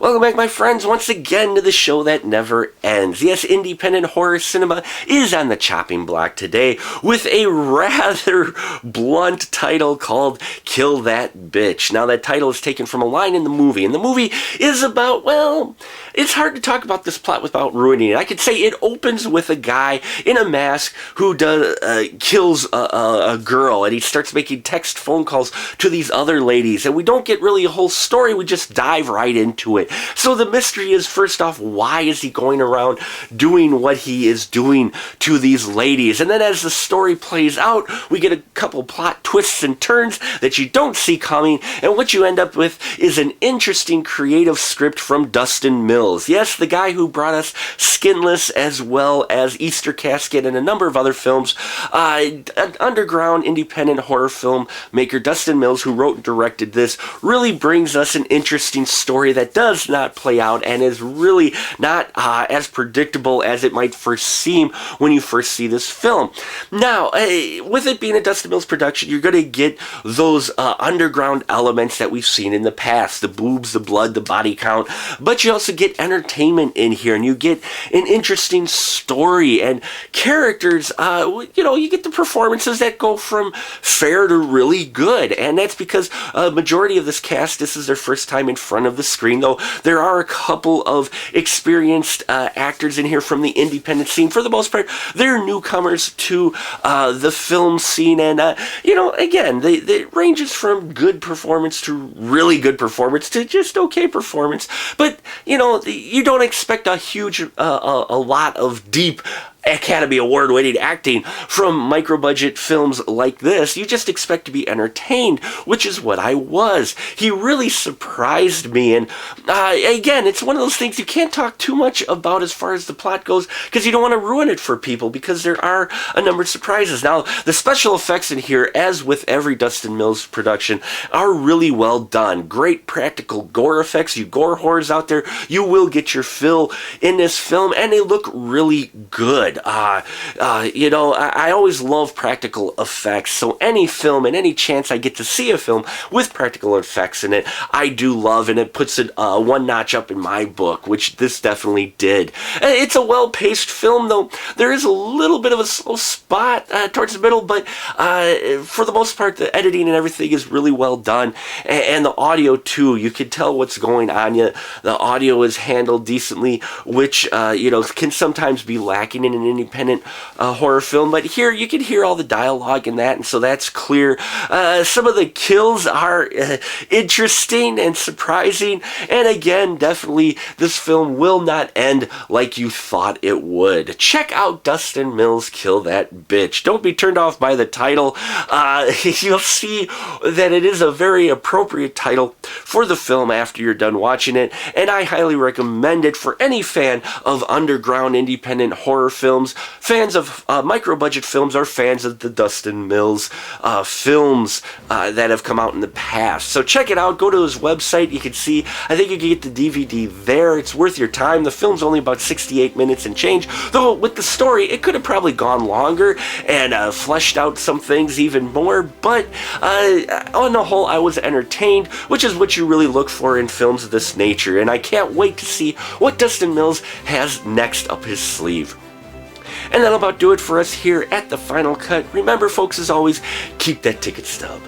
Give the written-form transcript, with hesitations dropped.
Welcome back, my friends, once again to the show that never ends. Yes, independent horror cinema is on the chopping block today with a rather blunt title called Kill That Bitch. Now, that title is taken from a line in the movie, and the movie is about, well, it's hard to talk about this plot without ruining it. I could say it opens with a guy in a mask who kills a girl, and he starts making text phone calls to these other ladies, and we don't get really a whole story, we just dive right into it. So the mystery is, first off, why is he going around doing what he is doing to these ladies? And then as the story plays out, we get a couple plot twists and turns that you don't see coming, and what you end up with is an interesting creative script from Dustin Mills. Yes, the guy who brought us Skinless as well as Easter Casket and a number of other films. An underground independent horror filmmaker, Dustin Mills, who wrote and directed this, really brings us an interesting story that does not play out and is really not as predictable as it might first seem when you first see this film. Now, with it being a Dustin Mills production, you're going to get those underground elements that we've seen in the past, the boobs, the blood, the body count, but you also get entertainment in here, and you get an interesting story and characters. You get the performances that go from fair to really good, and that's because a majority of this cast, this is their first time in front of the screen, though there are a couple of experienced actors in here from the independent scene. For the most part, they're newcomers to the film scene, and again, it ranges from good performance to really good performance to just okay performance. But you don't expect a huge, a lot of deep Academy Award-winning acting from micro-budget films like this. You just expect to be entertained, which is what I was. He really surprised me, and again, it's one of those things you can't talk too much about as far as the plot goes, because you don't want to ruin it for people, because there are a number of surprises. Now, the special effects in here, as with every Dustin Mills production, are really well done. Great practical gore effects. You gore whores out there, you will get your fill in this film, and they look really good. I always love practical effects, so any film and any chance I get to see a film with practical effects in it, I do love, and it puts it one notch up in my book, which this definitely did. It's a well-paced film, though there is a little bit of a slow spot towards the middle, but for the most part, the editing and everything is really well done, and the audio, too. You can tell what's going on. The audio is handled decently, which can sometimes be lacking in an independent horror film, but here you can hear all the dialogue in that, and so that's clear. Some of the kills are interesting and surprising, and again, definitely this film will not end like you thought it would. Check out Dustin Mills' Kill That Bitch. Don't be turned off by the title. You'll see that it is a very appropriate title for the film after you're done watching it, and I highly recommend it for any fan of underground independent horror films, fans of micro-budget films, or fans of the Dustin Mills films that have come out in the past. So check it out. Go to his website. You can see, I think you can get the DVD there. It's worth your time. The film's only about 68 minutes and change, though with the story, it could have probably gone longer and fleshed out some things even more, but on the whole, I was entertained, which is what you really look for in films of this nature, and I can't wait to see what Dustin Mills has next up his sleeve. And that'll about do it for us here at The Final Cut. Remember, folks, as always, keep that ticket stub.